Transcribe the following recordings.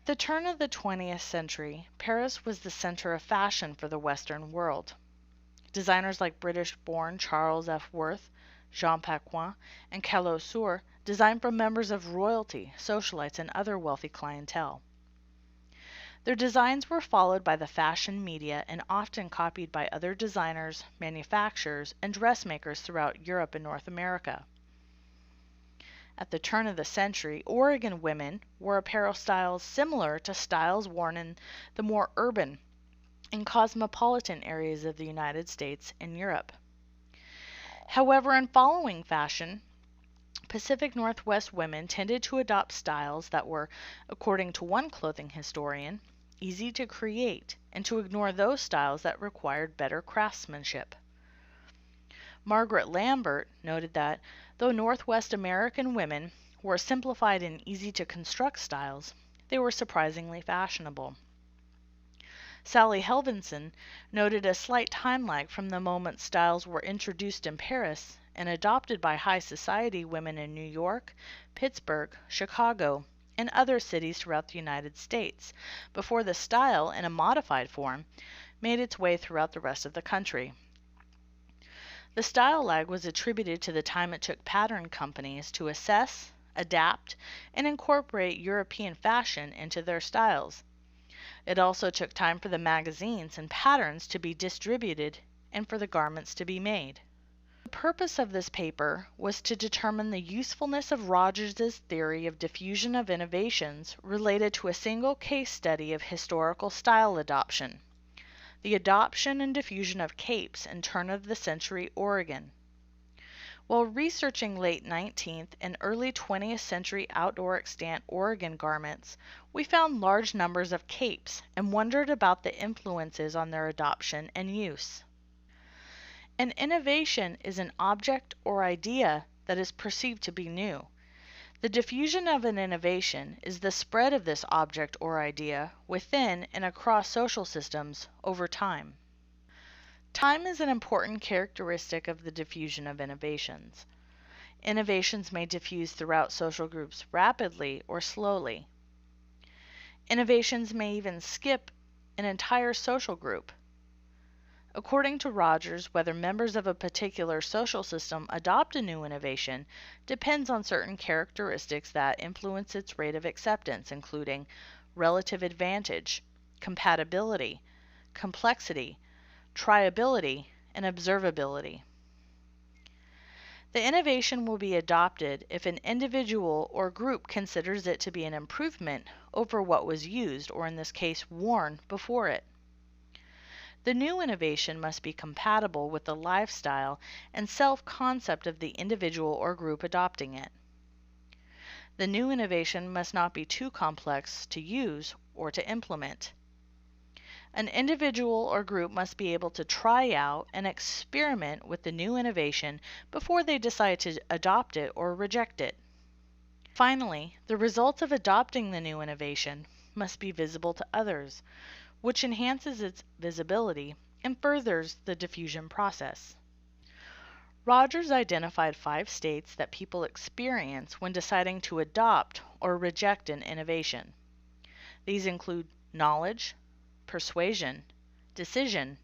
The turn of the 20th century, Paris was the center of fashion for the Western world. Designers like British-born Charles F. Worth, Jean Paquin, and Calot-Sur designed for members of royalty, socialites, and other wealthy clientele. Their designs were followed by the fashion media and often copied by other designers, manufacturers, and dressmakers throughout Europe and North America. At the turn of the century, Oregon women wore apparel styles similar to styles worn in the more urban and cosmopolitan areas of the United States and Europe. However, in following fashion, Pacific Northwest women tended to adopt styles that were, according to one clothing historian, easy to create, and to ignore those styles that required better craftsmanship. Margaret Lambert noted that, though Northwest American women wore simplified and easy-to-construct styles, they were surprisingly fashionable. Sally Helvinson noted a slight time lag from the moment styles were introduced in Paris and adopted by high society women in New York, Pittsburgh, Chicago, and other cities throughout the United States, before the style, in a modified form, made its way throughout the rest of the country. The style lag was attributed to the time it took pattern companies to assess, adapt, and incorporate European fashion into their styles. It also took time for the magazines and patterns to be distributed and for the garments to be made. The purpose of this paper was to determine the usefulness of Rogers's theory of diffusion of innovations related to a single case study of historical style adoption. The adoption and diffusion of capes in turn-of-the-century Oregon. While researching late 19th and early 20th century outdoor extant Oregon garments, we found large numbers of capes and wondered about the influences on their adoption and use. An innovation is an object or idea that is perceived to be new. The diffusion of an innovation is the spread of this object or idea within and across social systems over time. Time is an important characteristic of the diffusion of innovations. Innovations may diffuse throughout social groups rapidly or slowly. Innovations may even skip an entire social group. According to Rogers, whether members of a particular social system adopt a new innovation depends on certain characteristics that influence its rate of acceptance, including relative advantage, compatibility, complexity, triability, and observability. The innovation will be adopted if an individual or group considers it to be an improvement over what was used, or in this case, worn before it. The new innovation must be compatible with the lifestyle and self-concept of the individual or group adopting it. The new innovation must not be too complex to use or to implement. An individual or group must be able to try out and experiment with the new innovation before they decide to adopt it or reject it. Finally, the results of adopting the new innovation must be visible to others, which enhances its visibility and furthers the diffusion process. Rogers identified 5 states that people experience when deciding to adopt or reject an innovation. These include knowledge, persuasion, decision,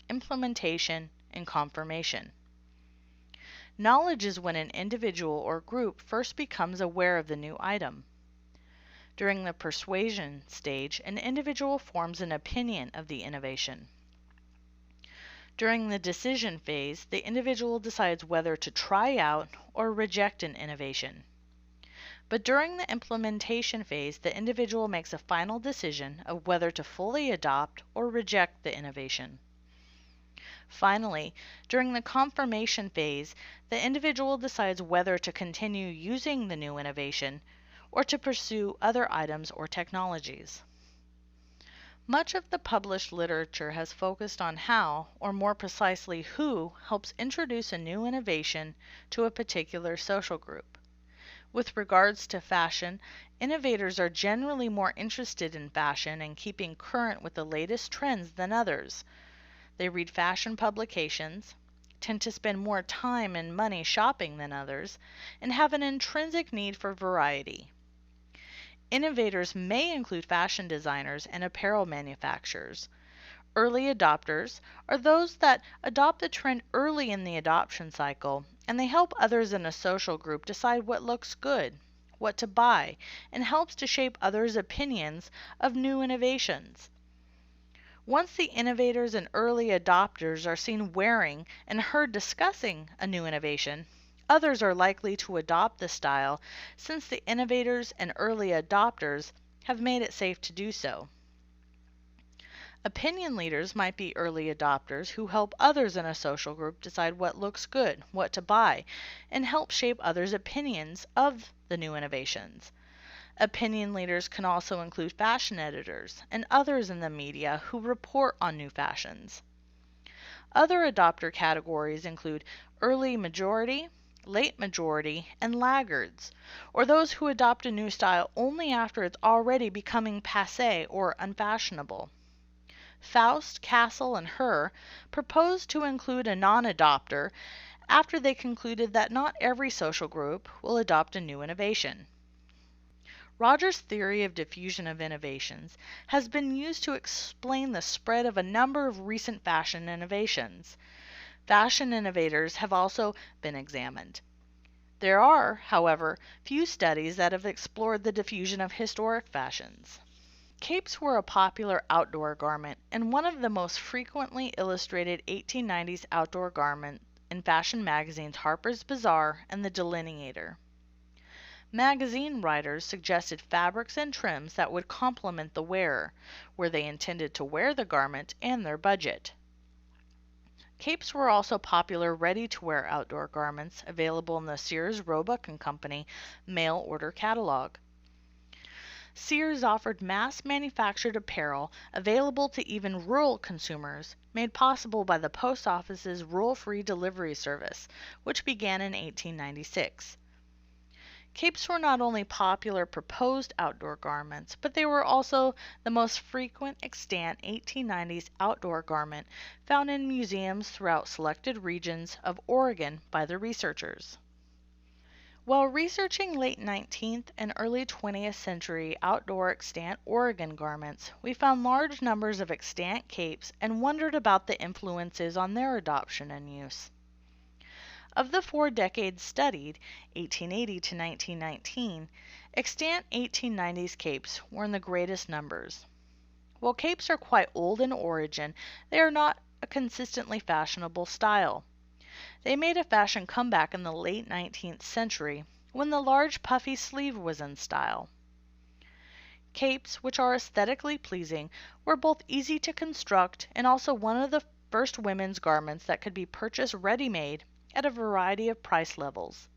implementation, and confirmation. Knowledge is when an individual or group first becomes aware of the new item. During the persuasion stage, an individual forms an opinion of the innovation. During the decision phase, the individual decides whether to try out or reject an innovation. But during the implementation phase, the individual makes a final decision of whether to fully adopt or reject the innovation. Finally, during the confirmation phase, the individual decides whether to continue using the new innovation or to pursue other items or technologies. Much of the published literature has focused on how, or more precisely who, helps introduce a new innovation to a particular social group. With regards to fashion, innovators are generally more interested in fashion and keeping current with the latest trends than others. They read fashion publications, tend to spend more time and money shopping than others, and have an intrinsic need for variety. Innovators may include fashion designers and apparel manufacturers. Early adopters are those that adopt the trend early in the adoption cycle, and they help others in a social group decide what looks good, what to buy, and helps to shape others' opinions of new innovations. Once the innovators and early adopters are seen wearing and heard discussing a new innovation, others are likely to adopt the style since the innovators and early adopters have made it safe to do so. Opinion leaders might be early adopters who help others in a social group decide what looks good, what to buy, and help shape others' opinions of the new innovations. Opinion leaders can also include fashion editors and others in the media who report on new fashions. Other adopter categories include early majority, late majority, and laggards, or those who adopt a new style only after it's already becoming passé or unfashionable. Faust, Castle, and Herr proposed to include a non-adopter after they concluded that not every social group will adopt a new innovation. Rogers' theory of diffusion of innovations has been used to explain the spread of a number of recent fashion innovations. Fashion innovators have also been examined. There are, however, few studies that have explored the diffusion of historic fashions. Capes were a popular outdoor garment and one of the most frequently illustrated 1890s outdoor garments in fashion magazines Harper's Bazaar and The Delineator. Magazine writers suggested fabrics and trims that would complement the wearer, where they intended to wear the garment, and their budget. Capes were also popular ready-to-wear outdoor garments available in the Sears, Roebuck & Company mail-order catalog. Sears offered mass-manufactured apparel available to even rural consumers, made possible by the Post Office's rural-free delivery service, which began in 1896. Capes were not only popular proposed outdoor garments, but they were also the most frequent extant 1890s outdoor garment found in museums throughout selected regions of Oregon by the researchers. While researching late 19th and early 20th century outdoor extant Oregon garments, we found large numbers of extant capes and wondered about the influences on their adoption and use. Of the 4 decades studied, 1880 to 1919, extant 1890s capes were in the greatest numbers. While capes are quite old in origin, they are not a consistently fashionable style. They made a fashion comeback in the late 19th century when the large puffy sleeve was in style. Capes, which are aesthetically pleasing, were both easy to construct and also one of the first women's garments that could be purchased ready-made at a variety of price levels.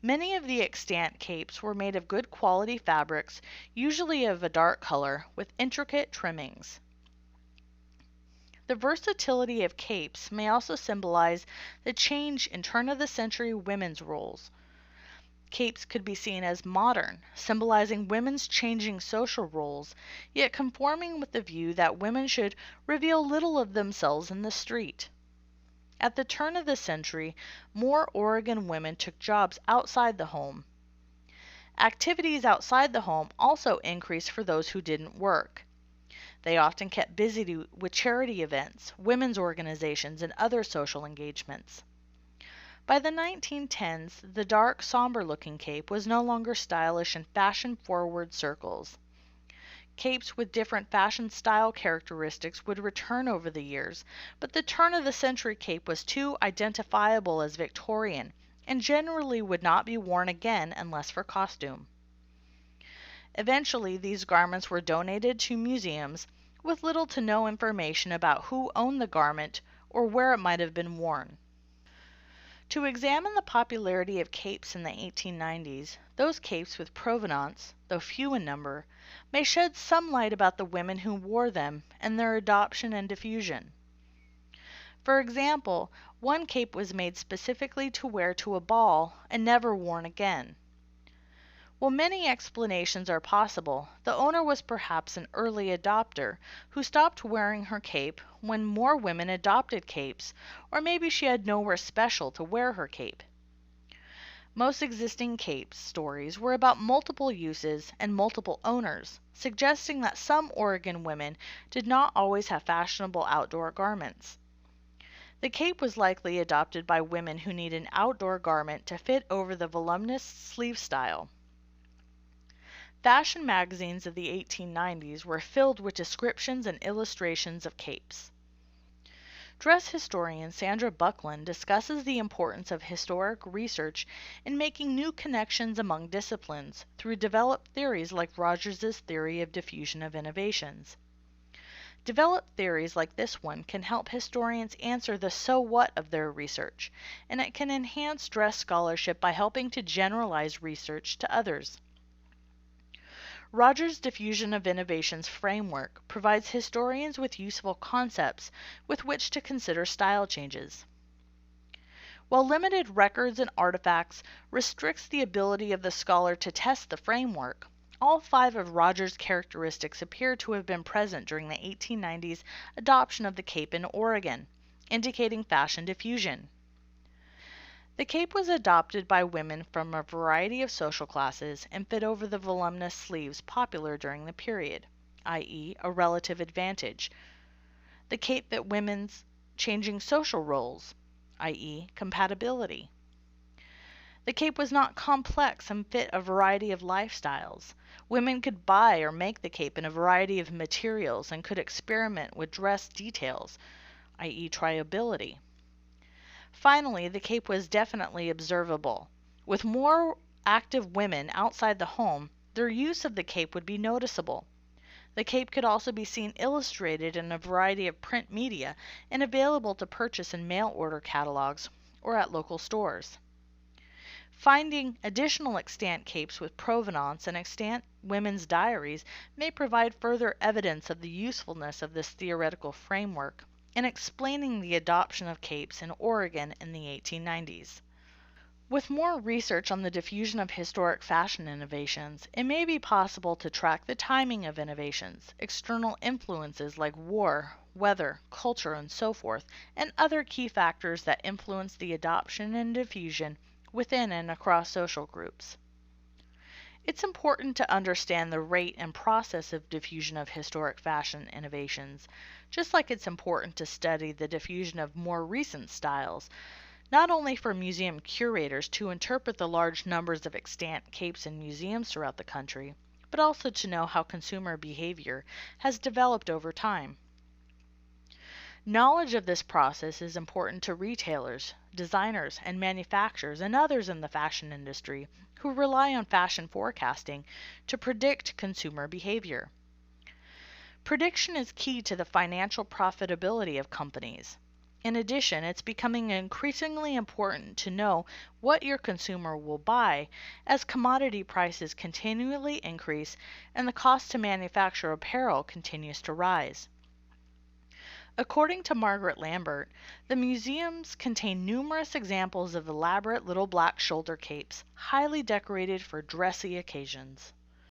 Many of the extant capes were made of good quality fabrics, usually of a dark color, with intricate trimmings. The versatility of capes may also symbolize the change in turn-of-the-century women's roles. Capes could be seen as modern, symbolizing women's changing social roles, yet conforming with the view that women should reveal little of themselves in the street. At the turn of the century, more Oregon women took jobs outside the home. Activities outside the home also increased for those who didn't work. They often kept busy with charity events, women's organizations, and other social engagements. By the 1910s, the dark, somber-looking cape was no longer stylish in fashion-forward circles. Capes with different fashion style characteristics would return over the years, but the turn-of-the-century cape was too identifiable as Victorian and generally would not be worn again unless for costume. Eventually, these garments were donated to museums with little to no information about who owned the garment or where it might have been worn. To examine the popularity of capes in the 1890s, those capes with provenance, though few in number, may shed some light about the women who wore them and their adoption and diffusion. For example, one cape was made specifically to wear to a ball and never worn again. While many explanations are possible, the owner was perhaps an early adopter who stopped wearing her cape when more women adopted capes, or maybe she had nowhere special to wear her cape. Most existing cape stories were about multiple uses and multiple owners, suggesting that some Oregon women did not always have fashionable outdoor garments. The cape was likely adopted by women who need an outdoor garment to fit over the voluminous sleeve style. Fashion magazines of the 1890s were filled with descriptions and illustrations of capes. Dress historian Sandra Buckland discusses the importance of historic research in making new connections among disciplines through developed theories like Rogers's theory of diffusion of innovations. Developed theories like this one can help historians answer the so what of their research, and it can enhance dress scholarship by helping to generalize research to others. Rogers' Diffusion of Innovations framework provides historians with useful concepts with which to consider style changes. While limited records and artifacts restricts the ability of the scholar to test the framework, all 5 of Rogers' characteristics appear to have been present during the 1890s adoption of the cape in Oregon, indicating fashion diffusion. The cape was adopted by women from a variety of social classes and fit over the voluminous sleeves popular during the period, i.e., a relative advantage. The cape fit women's changing social roles, i.e., compatibility. The cape was not complex and fit a variety of lifestyles. Women could buy or make the cape in a variety of materials and could experiment with dress details, i.e., triability. Finally, the cape was definitely observable. With more active women outside the home, their use of the cape would be noticeable. The cape could also be seen illustrated in a variety of print media and available to purchase in mail order catalogs or at local stores. Finding additional extant capes with provenance and extant women's diaries may provide further evidence of the usefulness of this theoretical framework in explaining the adoption of capes in Oregon in the 1890s. With more research on the diffusion of historic fashion innovations, it may be possible to track the timing of innovations, external influences like war, weather, culture, and so forth, and other key factors that influence the adoption and diffusion within and across social groups. It's important to understand the rate and process of diffusion of historic fashion innovations, just like it's important to study the diffusion of more recent styles, not only for museum curators to interpret the large numbers of extant capes in museums throughout the country, but also to know how consumer behavior has developed over time. Knowledge of this process is important to retailers, designers, and manufacturers and others in the fashion industry who rely on fashion forecasting to predict consumer behavior. Prediction is key to the financial profitability of companies. In addition, it's becoming increasingly important to know what your consumer will buy as commodity prices continually increase and the cost to manufacture apparel continues to rise. According to Margaret Lambert, the museums contain numerous examples of elaborate little black shoulder capes, highly decorated for dressy occasions.